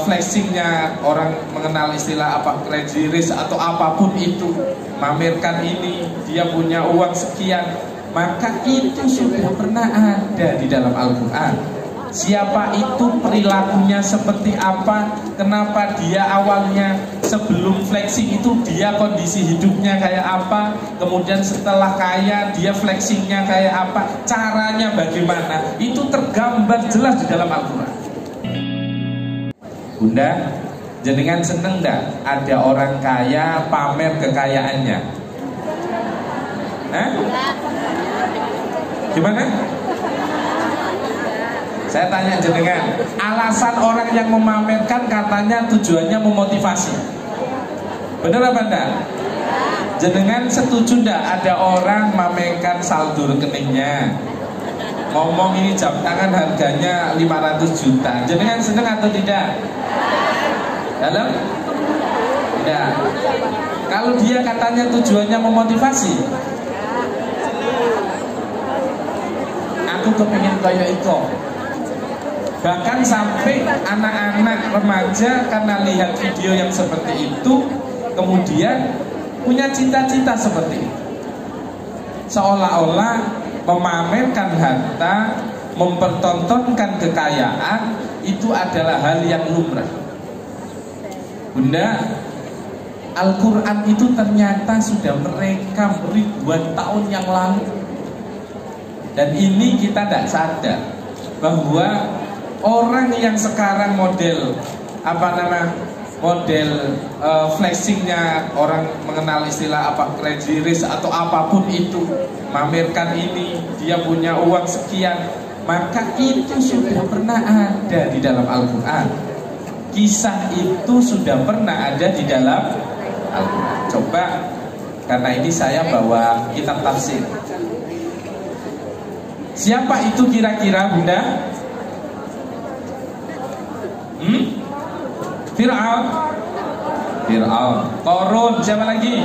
flexingnya, orang mengenal istilah apa, crazy rich atau apapun itu, mamerkan ini, dia punya uang sekian, maka itu sudah pernah ada di dalam Al-Quran. Siapa itu, perilakunya seperti apa, kenapa dia awalnya sebelum flexing itu dia kondisi hidupnya kayak apa, kemudian setelah kaya dia flexingnya kayak apa, caranya bagaimana, itu tergambar jelas di dalam Al-Quran. Bunda, jenengan seneng gak ada orang kaya pamer kekayaannya? Hah? Gimana? Saya tanya jenengan, alasan orang yang memamerkan katanya tujuannya memotivasi. Bener apa enggak? Jenengan setuju enggak ada orang memamerkan saldo rekeningnya, ngomong ini jam tangan harganya 500 juta, jenengan seneng atau tidak? Dalam? Tidak. Kalau dia katanya tujuannya memotivasi, aku kepengen kayak itu. Bahkan sampai anak-anak remaja karena lihat video yang seperti itu, kemudian punya cita-cita seperti itu. Seolah-olah memamerkan harta, mempertontonkan kekayaan itu adalah hal yang lumrah. Bunda, Al-Quran itu ternyata sudah merekam ribuan tahun yang lalu. Dan ini kita tidak sadar bahwa orang yang sekarang model flexingnya, orang mengenal istilah apa, crazy rich atau apapun itu, mamerkan ini, dia punya uang sekian, maka itu sudah pernah ada di dalam Al-Quran. Kisah itu sudah pernah ada di dalam Al-Quran. Coba, karena ini saya bawa kitab tafsir. Siapa itu kira-kira, Bunda? Fir'aun. Qarun. Siapa lagi?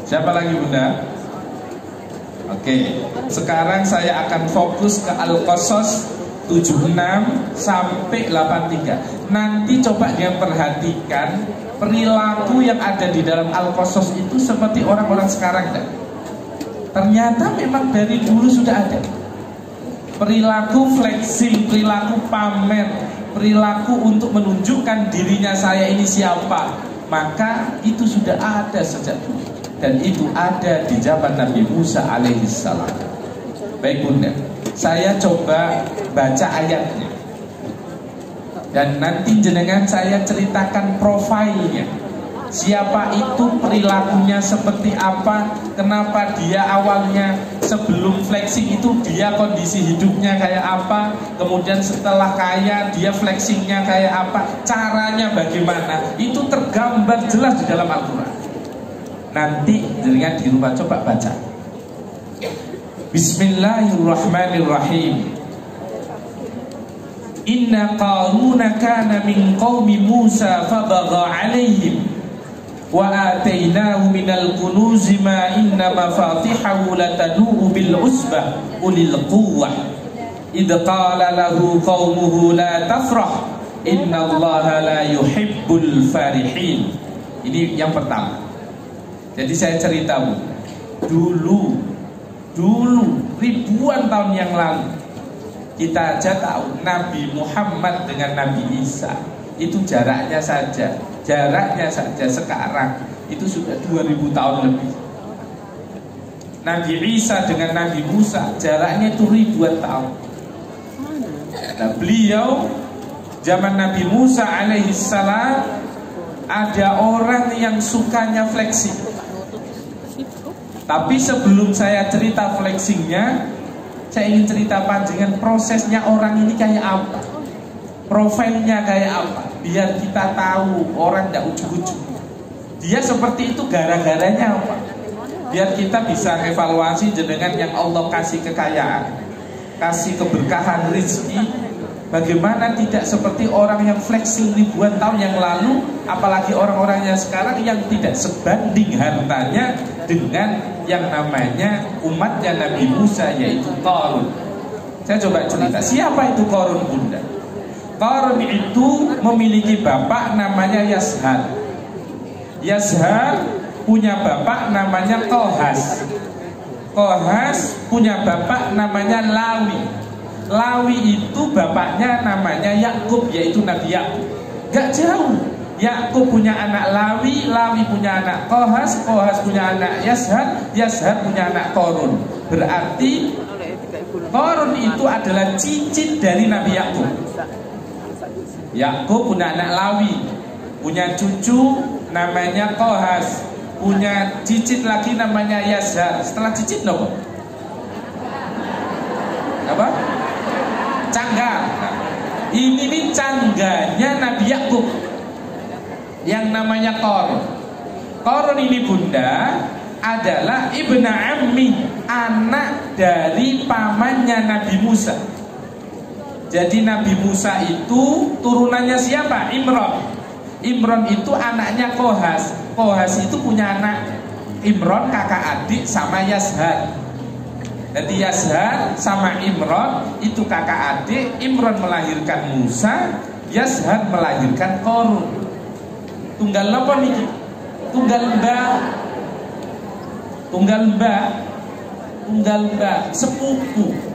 Siapa lagi, Bunda? Oke, sekarang saya akan fokus ke Al-Qasas 76 sampai 83. Nanti coba dia perhatikan perilaku yang ada di dalam Al-Qasas itu seperti orang-orang sekarang kan? Ternyata memang dari dulu sudah ada. Perilaku flexing, perilaku pamer, perilaku untuk menunjukkan dirinya saya ini siapa, maka itu sudah ada sejak dulu. Dan itu ada di zaman Nabi Musa alaihissalam. Baik Bunda, saya coba baca ayatnya, dan nanti jenengan saya ceritakan profilnya. Siapa itu, perilakunya seperti apa, kenapa dia awalnya sebelum flexing itu dia kondisi hidupnya kayak apa, kemudian setelah kaya dia flexingnya kayak apa, caranya bagaimana, itu tergambar jelas di dalam Al-Quran. Nanti jenengan di rumah coba baca. Bismillahirrahmanirrahim. Inna Qaruna kana min qaumi Musa fabagha alaihim wa atainahu minal kunuzi ma inna mafatihahu latanu'u bil usbah ulil quwwah idh qala lahu qaumuhu la tafrah innallaha la yuhibbul farihin. Ini yang pertama. Jadi saya cerita, Bu, dulu ribuan tahun yang lalu, kita aja tahu Nabi Muhammad dengan Nabi Isa itu jaraknya saja sekarang itu sudah 2000 tahun lebih. Nabi Isa dengan Nabi Musa jaraknya itu ribuan tahun. Nah, beliau zaman Nabi Musa alaihissalam ada orang yang sukanya flexing. Tapi sebelum saya cerita flexingnya, saya ingin cerita panjangan prosesnya orang ini kayak apa, profilnya kayak apa, biar kita tahu orang tidak ujuk-ujuk. Dia seperti itu gara-garanya apa, biar kita bisa evaluasi jenengan yang Allah kasih kekayaan, kasih keberkahan rezeki, bagaimana tidak seperti orang yang flexing ribuan tahun yang lalu, apalagi orang-orangnya sekarang yang tidak sebanding hartanya dengan yang namanya umatnya Nabi Musa, yaitu Qarun. Saya coba cerita, siapa itu Qarun, Bunda? Qarun itu memiliki bapak namanya Yashar. Yashar punya bapak namanya Kohas. Kohas punya bapak namanya Lawi. Lawi itu bapaknya namanya Yakub, yaitu Nabi Yakub. Gak jauh. Yakub punya anak Lawi, Lawi punya anak Kohas, Kohas punya anak Yashar, Yashar punya anak Qarun. Berarti Qarun itu adalah cicit dari Nabi Yakub. Yakub punya anak Lawi, punya cucu namanya Kohas, punya cicit lagi namanya Yashar. Setelah cicit nopo? Apa? Cangga. Nah, ini nih cangganya Nabi Yakub yang namanya Qarun. Qarun ini bunda adalah ibna ammi, anak dari pamannya Nabi Musa. Jadi Nabi Musa itu turunannya siapa? Imron. Imron itu anaknya Kohas. Kohas itu punya anak Imron, kakak adik sama Yashar. Jadi Yashar sama Imron itu kakak adik. Imron melahirkan Musa, Yashar melahirkan Qarun. Tunggal apa nih? Tunggal mbak. Tunggal mbak. Tunggal mbak, sepupu.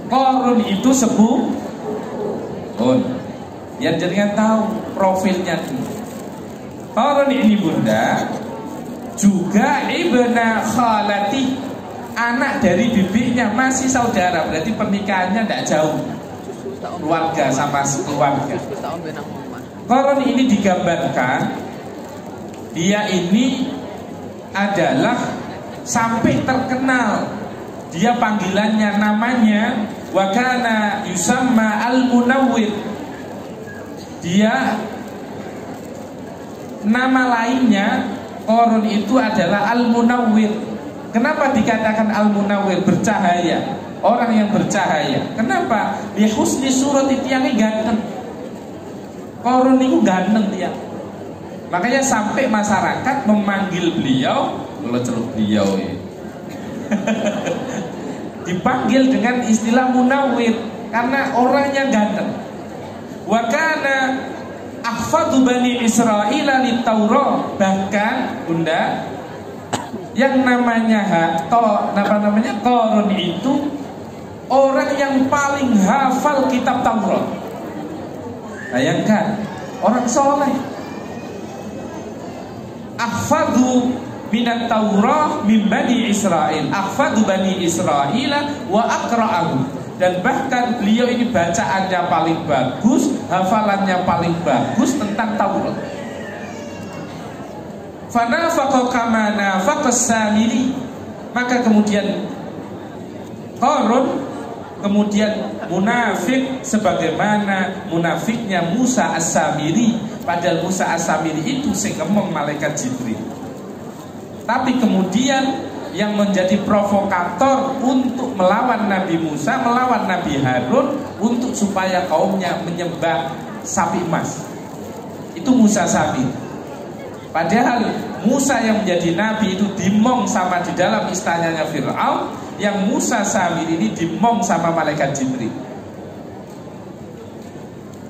Qarun itu sepupu. Yang jangan tahu profilnya tuh. Qarun ini bunda juga ibna khalati, anak dari bibinya, masih saudara. Berarti pernikahannya tidak jauh, keluarga sama keluarga. Qarun ini digambarkan dia ini adalah sampai terkenal. Dia panggilannya namanya wa kana yusamma al-munawwir. Dia nama lainnya Qarun itu adalah al-munawwir. Kenapa dikatakan al-munawwir? Bercahaya, orang yang bercahaya. Kenapa? Li husni surat itu yang ganteng. Qarun itu ganteng dia. Makanya sampai masyarakat memanggil beliau, kalau celuk beliau ya. Dipanggil dengan istilah munawwir karena orangnya ganteng. Wa kana ahfadu bani Israil lit Taurat. Bahkan bunda yang namanya Qarun itu orang yang paling hafal kitab Taurat. Bayangkan orang soleh. Ahfadu minat Taurah min bani Israel. Ahfadu bani Israel wa aqra'ahu. Dan bahkan beliau ini bacaannya paling bagus, hafalannya paling bagus tentang Taurat. Fanafaqa kama nafaqas Samiri. Maka kemudian Qarun kemudian munafik sebagaimana munafiknya Musa As-Samiri. Padahal Musa As-Samiri itu sing ngomong malaikat Jibril. Tapi kemudian yang menjadi provokator untuk melawan Nabi Musa, melawan Nabi Harun untuk supaya kaumnya menyembah sapi emas. Itu Musa Samiri. Padahal Musa yang menjadi nabi itu dimong sama di dalam istananya Fir'aun. Yang Musa Samiri ini dimong sama malaikat Jibril.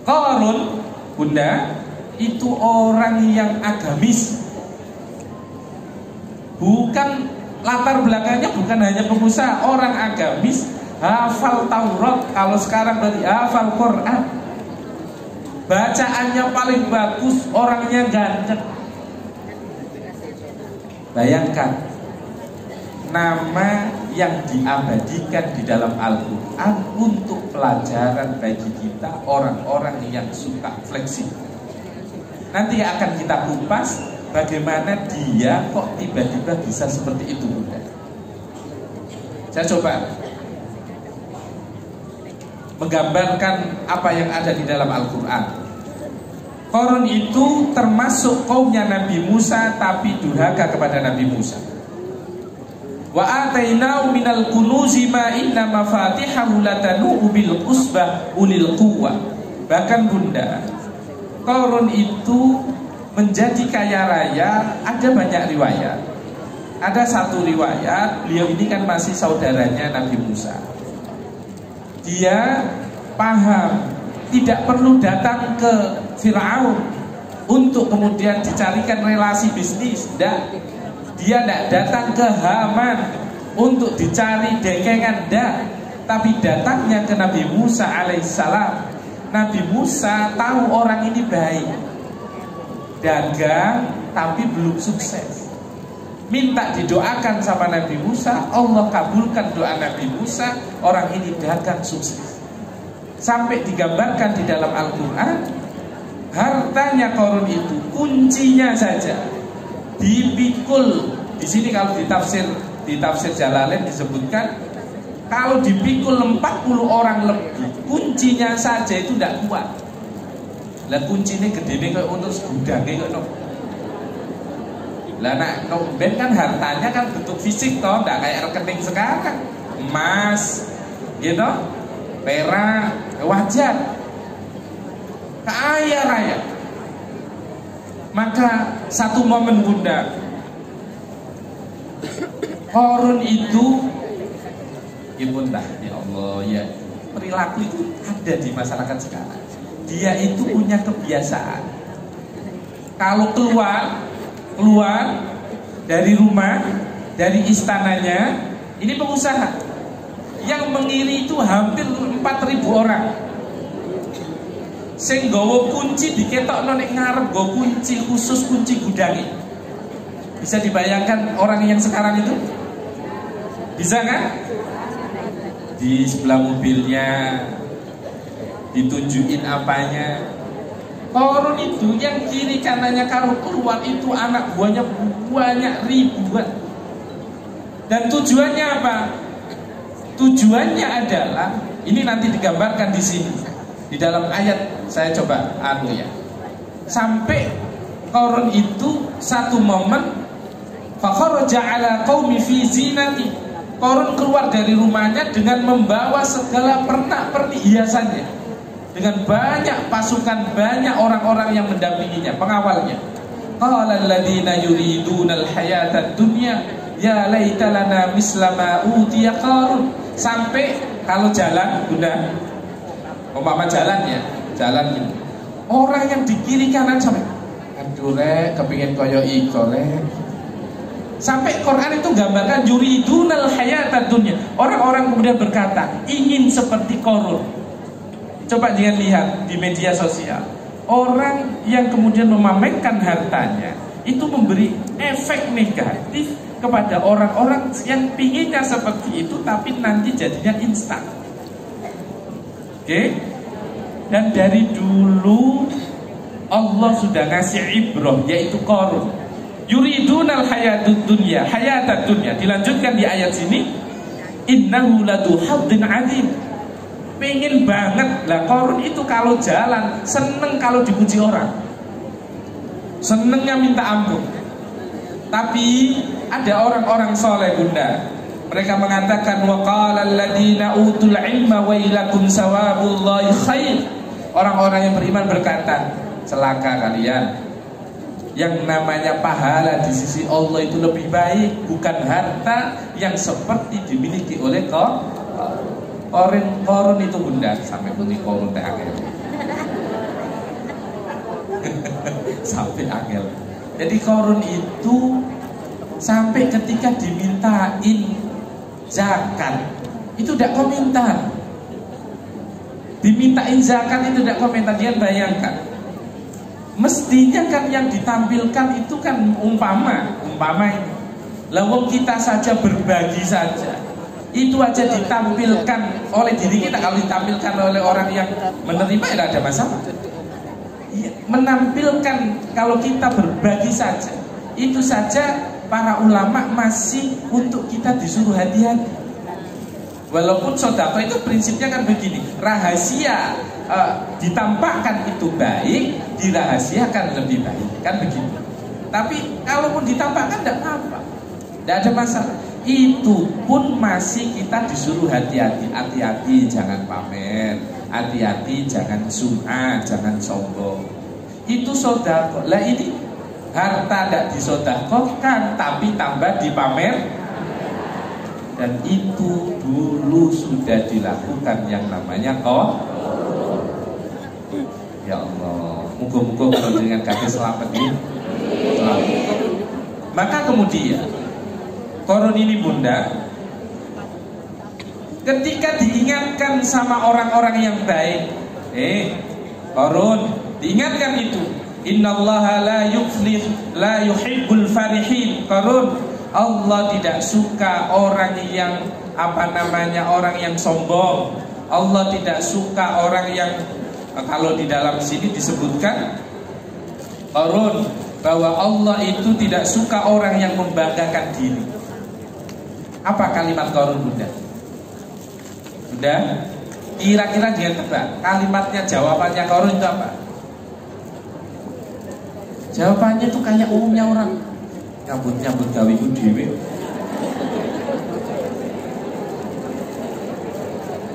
Qarun bunda itu orang yang agamis. Bukan latar belakangnya bukan hanya pengusaha, orang agamis, hafal Taurat. Kalau sekarang berarti hafal Quran. Bacaannya paling bagus, orangnya ganteng. Bayangkan nama yang diabadikan di dalam Al-Quran untuk pelajaran bagi kita orang-orang yang suka fleksibel. Nanti akan kita kupas bagaimana dia kok tiba-tiba bisa seperti itu, bunda. Saya coba menggambarkan apa yang ada di dalam Al-Quran. Qarun itu termasuk kaumnya Nabi Musa, tapi durhaka kepada Nabi Musa. Wa atainahu minal kunuzi ma inna mafatihahu latanu bil usbah ulil quwwah. Bahkan bunda, Qarun itu menjadi kaya raya. Ada banyak riwayat. Ada satu riwayat, beliau ini kan masih saudaranya Nabi Musa. Dia paham tidak perlu datang ke Fir'aun untuk kemudian dicarikan relasi bisnis. Tidak. Dia tidak datang ke Haman untuk dicari dekengan. Tidak. Tapi datangnya ke Nabi Musa alaihissalam. Nabi Musa tahu orang ini baik, dagang tapi belum sukses. Minta didoakan sama Nabi Musa, Allah kabulkan doa Nabi Musa, orang ini dagang sukses. Sampai digambarkan di dalam Al-Quran, hartanya Qarun itu kuncinya saja dipikul. Di sini kalau di tafsir Jalalain disebutkan, kalau dipikul 40 orang lebih, kuncinya saja itu tidak kuat. Lah kuncinya gede nih kayak untuk segudang kayak no. Lah nak no, ben kan hartanya kan bentuk fisik toh, tidak kayak rekening sekarang. Emas, gitu, perak, wajar, kaya raya. Maka satu momen Bunda, Qarun itu, ibu dah, ya Allah ya, perilaku itu ada di masyarakat sekarang. Dia itu punya kebiasaan, kalau keluar dari rumah, dari istananya, ini pengusaha yang mengiri itu hampir 4.000 orang. Sing nggawa kunci diketokno nek ngarep nggawa kunci khusus, kunci gudangi. Bisa dibayangkan orang yang sekarang itu? Bisa kan? Di sebelah mobilnya ditunjukin apanya. Qarun itu yang kiri kanannya kalau keluar itu anak buahnya banyak ribuan. Dan tujuannya apa? Tujuannya adalah, ini nanti digambarkan di sini di dalam ayat, saya coba ya. Sampai Qarun itu satu momen, fakharaja ala qaumi fi zinati. Qarun keluar dari rumahnya dengan membawa segala pernak-pernik hiasannya, dengan banyak pasukan, banyak orang-orang yang mendampinginya, pengawalnya. Qala alladziina yuriduna al-hayata ad-dunya ya laita lana misla ma utiya Qarun. Sampai kalau jalan, Bunda, umpama jalan ya, jalan gitu, orang yang di kiri kanan sampai, aduh rek, kepingin koyo iko rek. Sampai Quran itu gambarkan yuridunal hayatad dunya. Orang-orang kemudian berkata, ingin seperti Qarun. Coba jangan lihat di media sosial, orang yang kemudian memamerkan hartanya itu memberi efek negatif kepada orang-orang yang pinginnya seperti itu, tapi nanti jadinya instan. Oke? Dan dari dulu Allah sudah ngasih ibrah, yaitu Qarun. Yuridunal hayatad dunya, hayatad dunya. Dilanjutkan di ayat sini, innahu ladu haddin adzim. Pengen banget lah Qarun itu kalau jalan, seneng kalau dipuji orang, senengnya minta ampun. Tapi ada orang-orang soleh Bunda, mereka mengatakan wa qala alladziina utul ilma wailakum sawabullahi khair. Orang-orang yang beriman berkata, celaka kalian, yang namanya pahala di sisi Allah itu lebih baik, bukan harta yang seperti dimiliki oleh Qarun itu Bunda. Sampai putih Qarun teh angel. Sampai angel. Jadi Qarun itu sampai ketika dimintain zakat itu tidak komentar. Dimintain zakat itu tidak komentar. Dia bayangkan, mestinya kan yang ditampilkan itu kan umpama ini. Lawang kita saja berbagi saja, itu aja ditampilkan oleh diri kita. Kalau ditampilkan oleh orang yang menerima tidak ada masalah. Menampilkan kalau kita berbagi saja, itu saja para ulama masih untuk kita disuruh hati-hati. Walaupun sedekah itu prinsipnya kan begini, rahasia ditampakkan itu baik, dirahasiakan lebih baik, kan begitu. Tapi kalaupun ditampakkan tidak apa-apa, tidak ada masalah. Itu pun masih kita disuruh hati-hati, hati-hati jangan pamer, hati-hati jangan sum'ah, jangan sombong. Itu sedekah. Lah ini harta tidak disedekahkan tapi tambah dipamer. Dan itu dulu sudah dilakukan yang namanya Muga-muga kalau dengan kaki selamat ini. Maka kemudian Qarun ini bunda, ketika diingatkan sama orang-orang yang baik, Qarun diingatkan itu, innallaha la yuhibbul farihin. Qarun, Allah tidak suka orang yang orang yang sombong. Allah tidak suka orang yang, kalau di dalam sini disebutkan Qarun, bahwa Allah itu tidak suka orang yang membanggakan diri. Apa kalimat Qarun bunda? Bunda, kira-kira dengan tebak kalimatnya, jawabannya Qarun itu apa? Jawabannya itu kayak umumnya orang, nyambut gawiku dhewe,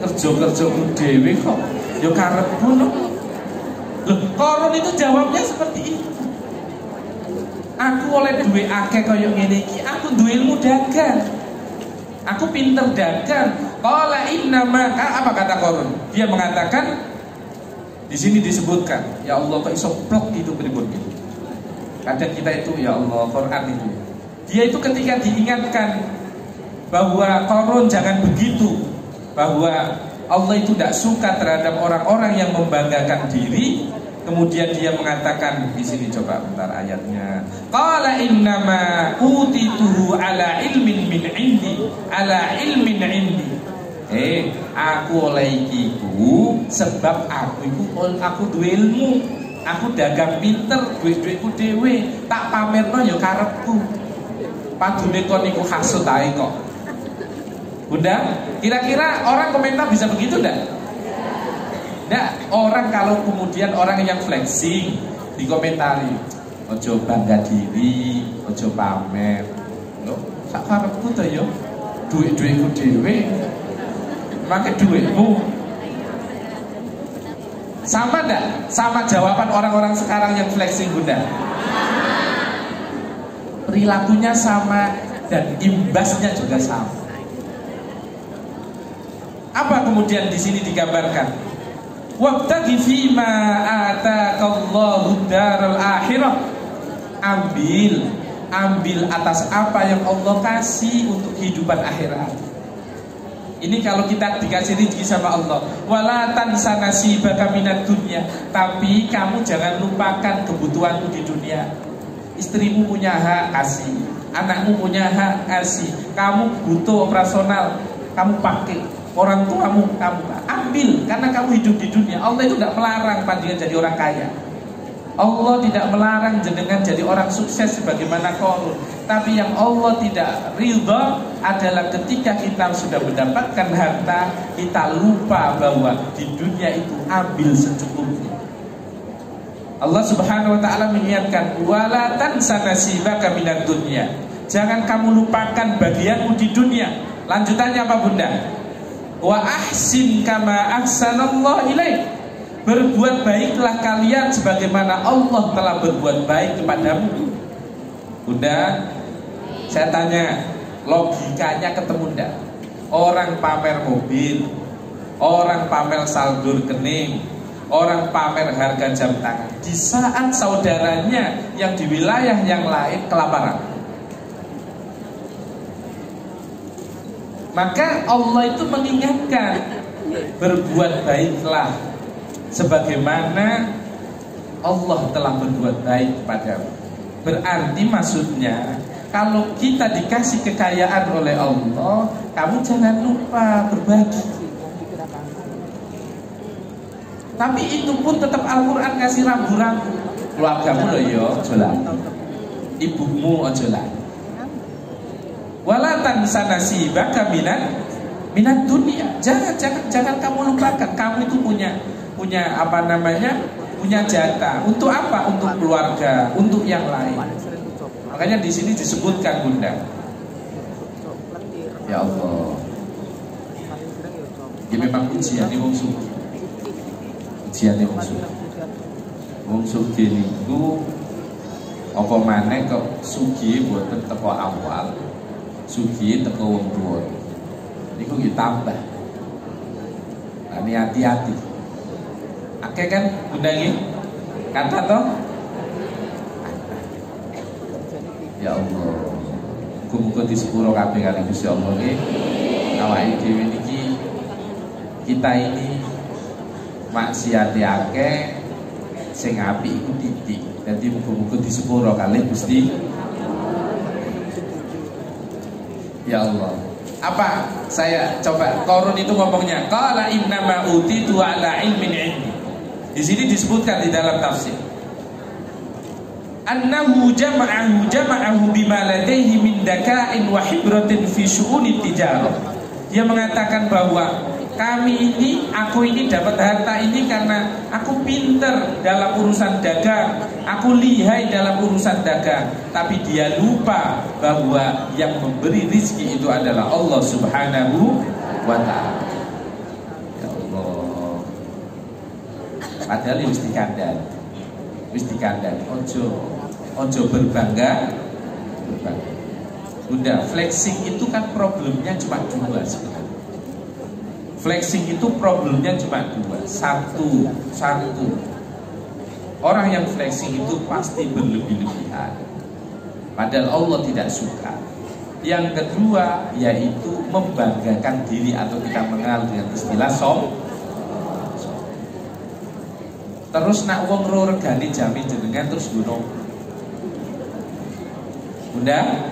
kerja-kerjaku dhewe kok yo karepku no. Loh, Qarun itu jawabnya seperti itu. Aku oleh duwe akeh kaya ngene iki, aku duwe ilmu dagang. Aku pinter dagang. Qala innama, apa kata Qarun? Dia mengatakan, di sini disebutkan, ya Allah kok iso plek itu pripun gitu. Kadang kita itu ya Allah, Quran itu. Dia itu ketika diingatkan bahwa Qarun jangan begitu, bahwa Allah itu tidak suka terhadap orang-orang yang membanggakan diri. Kemudian dia mengatakan, di sini coba bentar ayatnya. Qala innama utituhu ala ilmin min indi, ala ilmin indi. Aku oleh iku sebab aku duwe ilmu, aku dagang pinter, duit-duitku dhewe, tak pamerno ya karepku. Padune kon niku hasud ae kok. Bunda, kira-kira orang komentar bisa begitu enggak? Nah, orang kalau kemudian orang yang flexing dikomentari, ojo bangga diri, ojo pamer. Loh, sak karepku to yo, duit-duitku dhewe. Make duitmu. Sama enggak? Sama jawaban orang-orang sekarang yang flexing bunda. Perilakunya sama dan imbasnya juga sama. Apa kemudian di sini digambarkan? Wabtaghi fima ataakallahu daral akhirah. Ambil atas apa yang Allah kasih untuk kehidupan akhirat. Ini kalau kita dikasih rezeki sama Allah. Wala tansa nasibaka minad dunya. Tapi kamu jangan lupakan kebutuhanmu di dunia. Istrimu punya hak, kasih. Anakmu punya hak, kasih. Kamu butuh operasional, kamu pakai. Orang tuamu kamu ambil, karena kamu hidup di dunia. Allah itu tidak melarang panjenengan jadi orang kaya. Allah tidak melarang jenengan jadi orang sukses sebagaimana Qarun. Tapi yang Allah tidak ridha adalah ketika kita sudah mendapatkan harta, kita lupa bahwa di dunia itu ambil secukupnya. Allah Subhanahu wa taala mengingatkan, wala tansa nasibaka minad dunya. Jangan kamu lupakan bagianmu di dunia. Lanjutannya apa bunda? Wa ahsin kama ahsanallahu ilaik. Berbuat baiklah kalian sebagaimana Allah telah berbuat baik kepadamu. Bunda, saya tanya, logikanya ketemu enggak? Orang pamer mobil, orang pamer saldo rekening, orang pamer harga jam tangan, di saat saudaranya yang di wilayah yang lain kelaparan. Maka Allah itu mengingatkan, berbuat baiklah sebagaimana Allah telah berbuat baik kepadamu. Berarti maksudnya, kalau kita dikasih kekayaan oleh Allah, kamu jangan lupa berbagi. Tapi itu pun tetap Al-Quran kasih rambu-rambu. Keluargamu loh yo, jolan. Ibumu ojolan. Wala tansa nasibaka minat dunia. Jangan kamu lupakan, kamu itu punya punya jatah. Untuk apa? Untuk keluarga, untuk yang lain. Makanya di sini disebutkan bunda. Ya Allah. Ini memang ujian wong sugih. Ujian wong sugih. Wong sugih niku apa maneh kok sugih boten teko awal. Sugih teko wong tuwa. Niku ditambah. Ini hati-hati. Akeh kan bunda nggih? Kata toh? Ya Allah. Muga-muga disepuro kabeh kali Gusti Allah nggih. Awake dhewe niki kita ini maksiate akeh, sing apik iku titik. Dadi muga-muga disepuro kali Gusti. Ya Allah. Apa? Saya coba Qarun itu ngomongnya qala innama utitu ala ilmin indi. Di sini disebutkan di dalam tafsir annahu jama'ahu bima ladaihi min daka'in wa hibratin fi syu'uni tijarah. Dia mengatakan bahwa aku ini dapat harta ini karena aku pinter dalam urusan dagang, aku lihai dalam urusan dagang. Tapi dia lupa bahwa yang memberi rizki itu adalah Allah Subhanahu wa ta'ala. Ya Allah. Padahal wis dikandani. Ojo berbangga. Udah, flexing itu kan problemnya cuma dua sebenarnya. Flexing itu problemnya cuma dua. Satu. Orang yang flexing itu pasti berlebih-lebihan, padahal Allah tidak suka. Yang kedua yaitu membanggakan diri atau kita mengenal dengan istilah terus nak wong ro regane jami jenengan terus gunung. Bunda,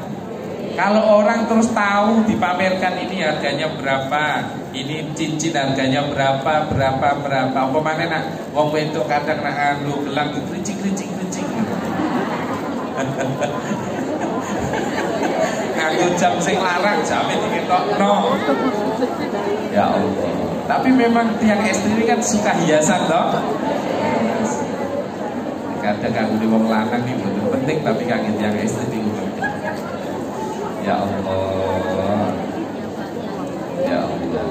kalau orang terus tahu dipamerkan ini harganya berapa, ini cincin harganya berapa. Apa mana nak wong wedok kadang nak anu gelang krincing. Nganggo jam sing larang jame diketokno. Ya Allah. Tapi memang tiang istri ini kan suka hiasan toh. Kadang kanggo wong lanang iki bener penting tapi kanggo tiang istri iki penting. Ya Allah. Ya Allah.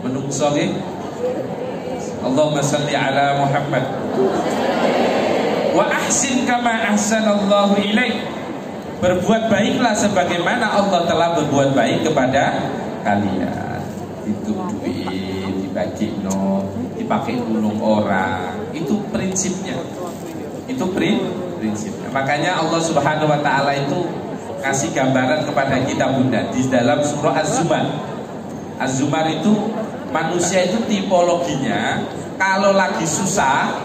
Menungso nggih. Allahumma shalli ala Muhammad. Wa ahsin kama ahsanallahu ilaik. Berbuat baiklah sebagaimana Allah telah berbuat baik kepada kalian. Itu duit dibagi dipakai nulung orang. Itu prinsipnya. Prinsipnya. Makanya Allah Subhanahu wa taala itu kasih gambaran kepada kita Bunda di dalam surah Az-Zumar. Az-Zumar itu manusia itu tipologinya kalau lagi susah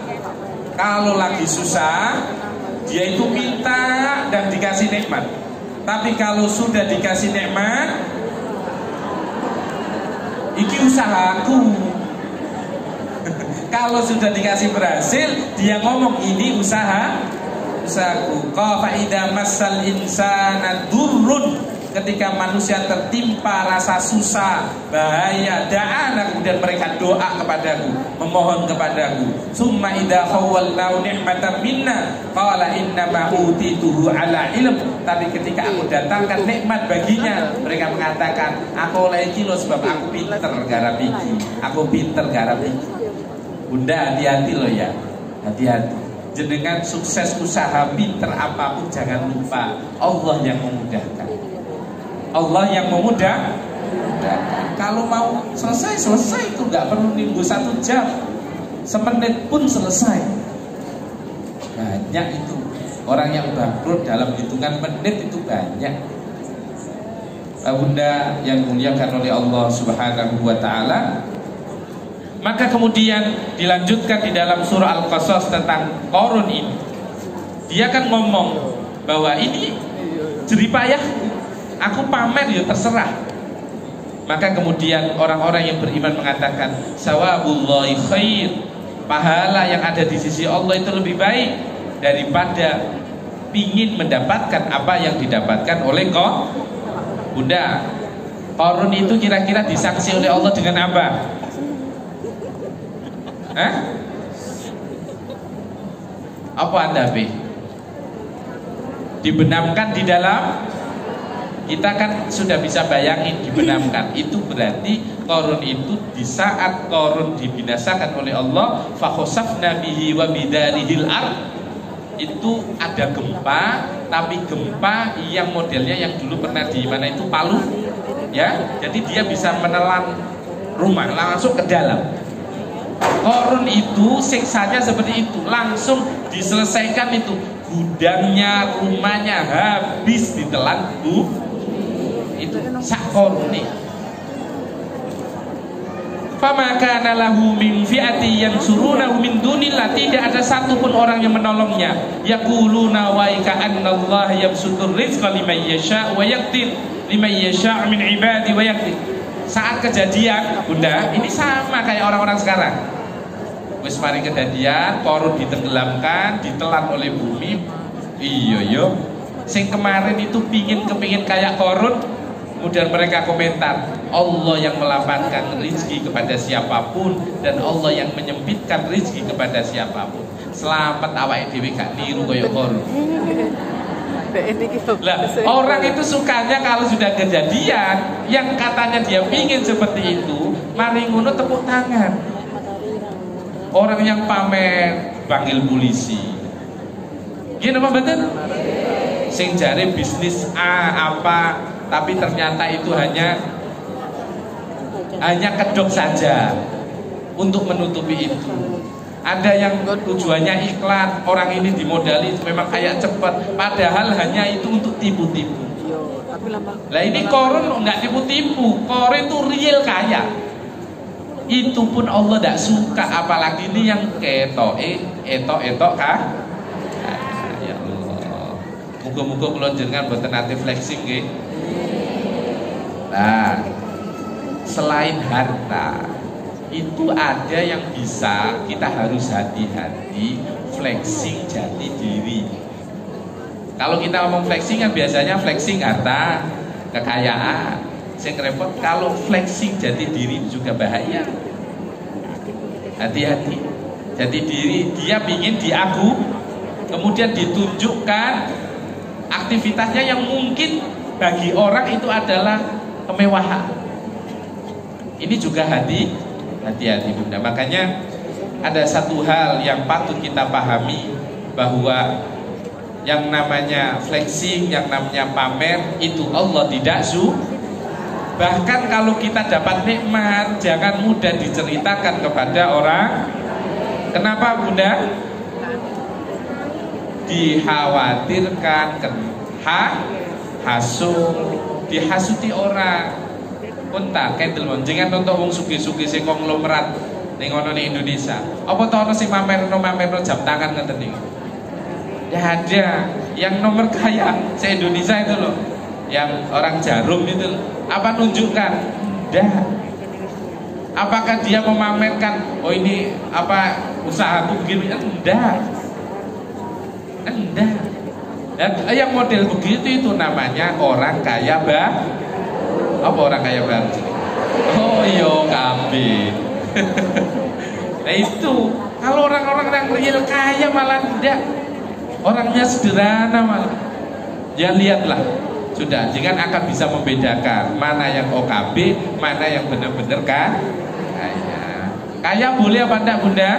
dia itu minta dan dikasih nikmat. Tapi kalau sudah dikasih nikmat, iki usahaku. Kalau sudah dikasih berhasil, dia ngomong ini usahaku. Fa idza massal insana durrun, ketika manusia tertimpa rasa susah, bahaya, da'ana, kemudian mereka doa kepadaku, memohon kepadaku. Summa idza khawwalnahu ni'matan minna qala innama utituhu ala ilm. Tapi ketika aku datangkan nikmat baginya, mereka mengatakan, aku oleh iki lho sebab aku pinter garap iki. Bunda, hati-hati loh ya. Hati-hati. Jenengan sukses usaha pinter apapun jangan lupa Allah yang memudahkan. Kalau mau selesai itu nggak perlu nunggu 1 jam, semenit pun selesai. Banyak itu orang yang bangkrut dalam hitungan menit itu banyak. Bunda yang muliakan oleh Allah Subhanahu wa taala. Maka kemudian dilanjutkan di dalam surah Al-Qasas tentang Qarun ini. Dia kan ngomong bahwa ini jeripayah, aku pamer ya terserah. Maka kemudian orang-orang yang beriman mengatakan sawabullahi khair, pahala yang ada di sisi Allah itu lebih baik daripada pingin mendapatkan apa yang didapatkan oleh kau. Bunda, Qarun itu kira-kira disanksi oleh Allah dengan apa? Apa Anda dibenamkan di dalam, kita kan sudah bisa bayangin dibenamkan. Itu berarti Qarun itu di saat Qarun dibinasakan oleh Allah, fa khasafna bihi wa bidarihil ard, itu ada gempa, tapi gempa yang modelnya yang dulu pernah di mana itu Palu, ya. Jadi dia bisa menelan rumah langsung ke dalam. Korun itu siksanya seperti itu, langsung diselesaikan itu, gudangnya, rumahnya habis ditelan itu sak Korun nih. Fama kana lahu min fi'ati yansurunahu min dunillah, tidak ada satupun orang yang menolongnya. Yaquluna wa ka'annallaha yabsutur rizqa liman yasha' wa yaqdir liman yasha' min ibadi wa yaqdir. Saat kejadian, Bunda, ini sama kayak orang-orang sekarang. Wis mari kejadian, Korun ditenggelamkan, ditelan oleh bumi. Iya yo. Sing kemarin itu kepingin kayak Korun, kemudian mereka komentar, Allah yang melapangkan rezeki kepada siapapun dan Allah yang menyempitkan rezeki kepada siapapun. Selamat awake dhewe gak niru kaya Korun. Lah, orang itu sukanya kalau sudah kejadian yang katanya dia pingin seperti itu, mari ngono tepuk tangan. Orang yang pamer panggil polisi. Gini apa betul? Sing jare bisnis A apa, tapi ternyata itu hanya kedok saja untuk menutupi itu. Ada yang tujuannya iklan, orang ini dimodali memang kayak cepat, padahal hanya itu untuk tipu-tipu. Lah ini Korun nggak tipu-tipu, Korun itu real kaya. Itu pun Allah tidak suka, apalagi ini yang etok kah? Ya Allah. Muga-muga kula jenengan boten nate flexing nggih. Nah, selain harta, itu ada yang bisa kita harus hati-hati, flexing jati diri. Kalau kita ngomong flexing kan biasanya flexing harta, kekayaan. Yang repot kalau flexing jati diri juga bahaya. Hati-hati. Jati diri dia ingin diaku, kemudian ditunjukkan aktivitasnya yang mungkin bagi orang itu adalah kemewahan. Ini juga hati-hati Bunda. Makanya ada satu hal yang patut kita pahami, bahwa yang namanya flexing, yang namanya pamer itu Allah tidak suka. Bahkan kalau kita dapat nikmat, jangan mudah diceritakan kepada orang. Kenapa Bunda? Dikhawatirkan dihasuti orang. Punta kendel jenengan nonton wong sugih-sugih sing konglomerat ning ono ning Indonesia. Apa to ono sing mamerno jam tangan ngeten niku? Ya ada. Yang nomor kaya se-Indonesia itu loh. Yang orang Jarum itu loh. Apa nunjukkan? Enggak. Apakah dia memamerkan, oh ini apa usahaku begini? Enggak. Dan yang model begitu itu namanya orang kaya apa orang kaya baru? Oh iya kabeh. Nah itu kalau orang-orang yang real kaya malah tidak, orangnya sederhana malah. Ya lihatlah, sudah jangan akan bisa membedakan mana yang OKB, mana yang benar-benar kaya. Kaya boleh apa enggak Bunda?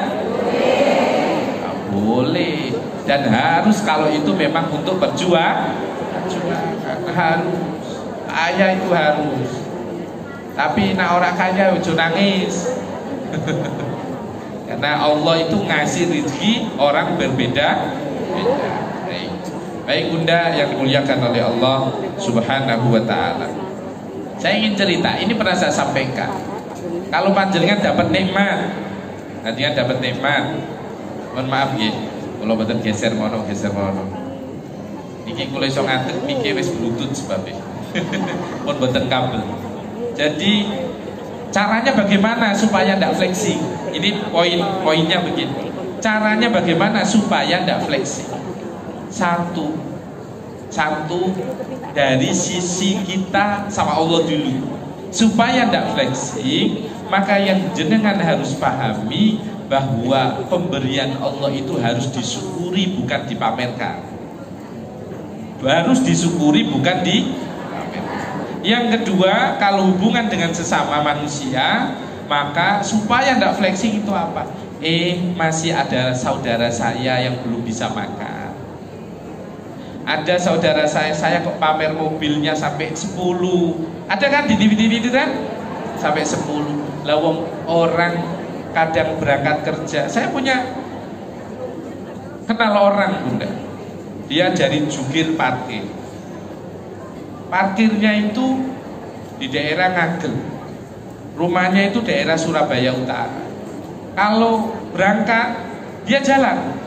Boleh, dan harus kalau itu memang untuk berjuang harus. Kaya itu harus. Tapi nak orang kaya ojo nangis. Karena Allah itu ngasih rezeki orang berbeda. Baik Bunda yang dimuliakan oleh Allah Subhanahu wa taala. Saya ingin cerita, ini pernah saya sampaikan. Kalau panjenengan dapat nikmat, panjenengan dapat nikmat. Mohon maaf nggih, kula mboten geser mono. Niki kula iso ngadeg niki wis bluetooth sebabnya. Pun boten kabel. Jadi caranya bagaimana supaya tidak flexing? Ini poinnya begini. Caranya bagaimana supaya tidak flexing? Satu dari sisi kita sama Allah dulu. Supaya tidak flexing, maka yang jenengan harus pahami bahwa pemberian Allah itu harus disyukuri, bukan dipamerkan. Harus disyukuri, bukan dipamerkan. Yang kedua, kalau hubungan dengan sesama manusia, maka supaya tidak flexing itu apa? Masih ada saudara saya yang belum bisa makan. Ada saudara saya kok pamer mobilnya sampai 10. Ada kan di TV itu kan? Sampai 10. Lah wong orang kadang berangkat kerja. Saya punya kenal orang Bunda, dia jadi jukir parkir. Parkirnya itu di daerah Ngagel, rumahnya itu daerah Surabaya Utara. Kalau berangkat dia jalan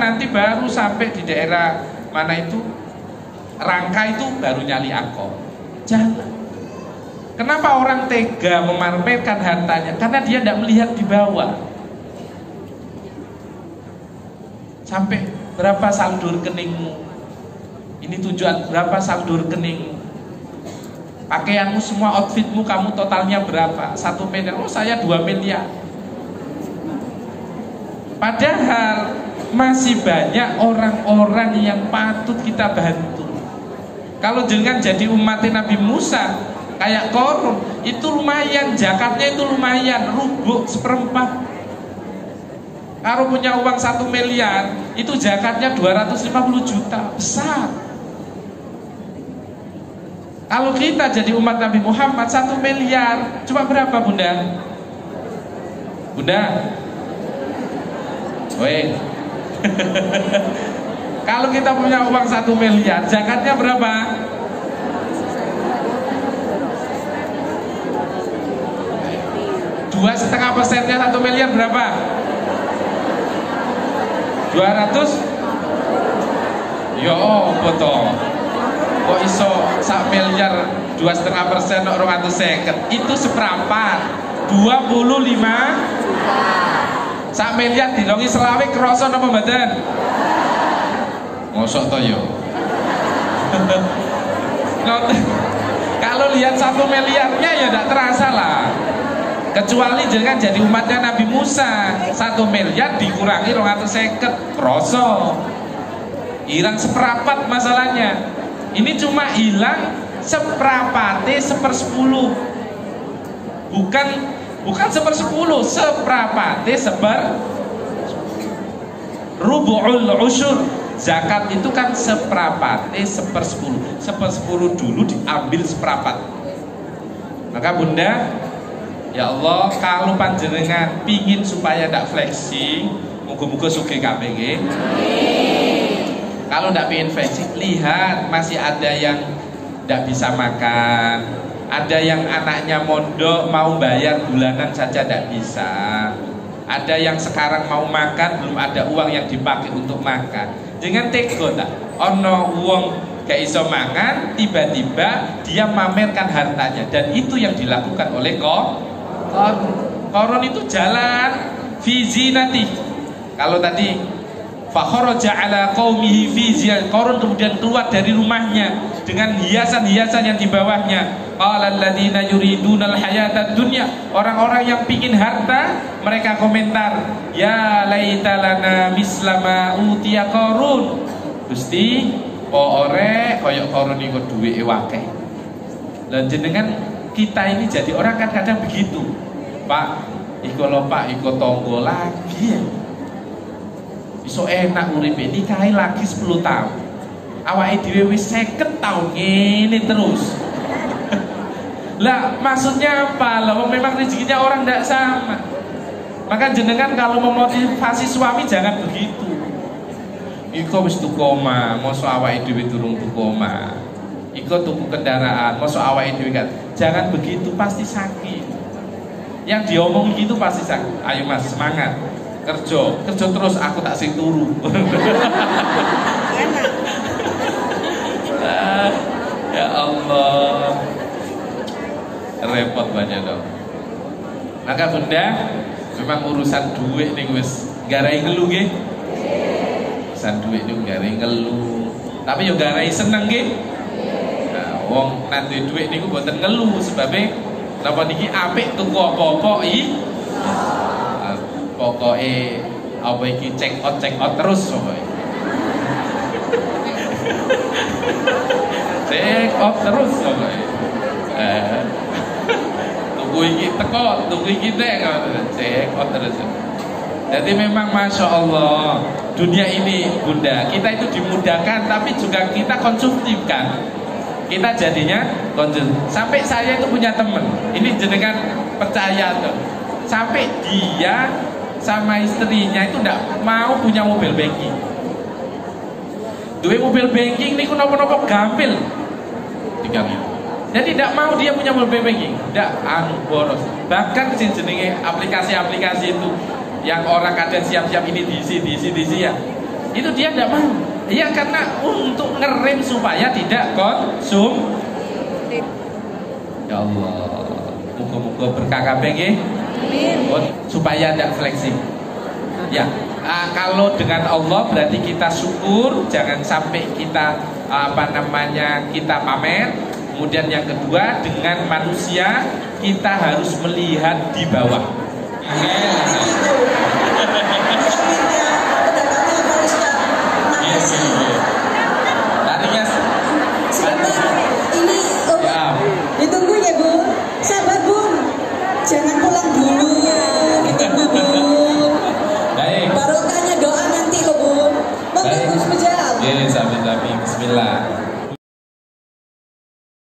nanti baru sampai di daerah mana itu Rangka, itu baru nyali angkot jalan. Kenapa orang tega memamerkan hartanya? Karena dia tidak melihat di bawah. Sampai berapa saldo rekeningmu? Ini tujuan berapa saldo rekeningmu? Pakaianmu semua, outfitmu, kamu totalnya berapa? 1 miliar. Oh, saya 2 miliar. Padahal masih banyak orang-orang yang patut kita bantu. Kalau jangan jadi umat Nabi Musa kayak Korun, itu lumayan, zakatnya itu lumayan, rubuk 1/4. Kalau punya uang 1 miliar, itu zakatnya 250 juta, besar. Kalau kita jadi umat Nabi Muhammad 1 miliar, cuma berapa Bunda? Bunda? Weh. Kalau kita punya uang 1 miliar, zakatnya berapa? 2,5%-nya 1 miliar berapa? 200? Yo, betul. Kok iso 1 miliar 2,5% 250? Itu 1/4, 25 1 miliar dilongi selawe kroso napa mboten? Mosok to yo. Kalau lihat 1 miliarnya ya tidak terasa lah. Kecuali jangan jadi umatnya Nabi Musa, 1 miliar dikurangi 250 kroso, hilang 1/4 masalahnya. Ini cuma hilang 1/4, 1/10, bukan 1/10, 1/4, rubu'ul usyur. Zakat itu kan 1/4, 1/10, 1/10 dulu diambil 1/4. Maka Bunda, ya Allah, kalau panjenengan pingin supaya tidak flexing, muga-muga sugih KPG. Kalau tidak pingin flexing, lihat masih ada yang tidak bisa makan, ada yang anaknya mondok mau bayar bulanan saja tidak bisa, ada yang sekarang mau makan belum ada uang yang dipakai untuk makan. Jangan tega tak, ono uang gak iso mangan, tiba-tiba dia mamerkan hartanya, dan itu yang dilakukan oleh Korun itu jalan fi zinati. Kalau tadi fakharaja ala qaumihi fi zinati, Korun kemudian keluar dari rumahnya dengan hiasan-hiasan yang di bawahnya. Qala alladziina yuridunal hayatad dunya, orang-orang yang pingin harta, mereka komentar, ya laita lana mislama utiya Korun. Gusti, ore koyok Korun iku duweke akeh. Lah jenengan kita ini jadi orang kan kadang begitu, Pak, iko lho Pak, iko tonggo lagi ya. Iso enak urip ini kae lagi 10 tahun. Awake dhewe wis 50 tahun ngene terus. Lah maksudnya apa? Lah memang rezekinya orang tidak sama. Maka jenengan kalau memotivasi suami jangan begitu. Iko wis tuku omah, mosok awake dhewe durung tuku omah. Iko tuku kendaraan, mosok awake dhewe kan. Jangan begitu, pasti sakit. Yang diomong gitu pasti sakit. Ayo Mas, semangat. Kerja terus, aku tak sing turu. Ya Allah, repot banyak dong. Maka Bunda, memang urusan duit nih wis garai ngelu nggih. Urusan duit niku garai ngelu. Tapi yo garai seneng nggih. Nah, wong nanti duit niku mboten ngelu sebabe napa niki apik tuku apa-apa pokoke apa iki check out terus pokoke. Check out terus pokoke. Tuku iki teko, tuku iki nek check out terus. Jadi memang Masya Allah, dunia ini Bunda, kita itu dimudahkan tapi juga kita konsumtif kan. Kita jadinya konsumtif. Sampai saya itu punya temen, ini jenengan percaya tuh, sampai dia sama istrinya itu tidak mau punya mobil banking. Duit mobil banking ini nopo-nopo gampil tinggal gitu. Jadi tidak mau dia punya mobil banking, tidak boros. Bahkan jenenge aplikasi-aplikasi itu yang orang kadang siap-siap ini diisi ya, itu dia tidak mau. Ya karena untuk ngerem supaya tidak konsum. Ya Allah, muka-muka berkah kabeh nggih. Supaya tidak flexing. Ya, kalau dengan Allah berarti kita syukur, jangan sampai kita kita pamer. Kemudian yang kedua, dengan manusia kita harus melihat di bawah. Ditunggu ya Bu, sabar Bu, jangan pulang dulu, ditunggu Bu. Baik. Barokahnya doa nanti loh Bu. Monggo Bu, sejam. Yes, amin. Bismillah.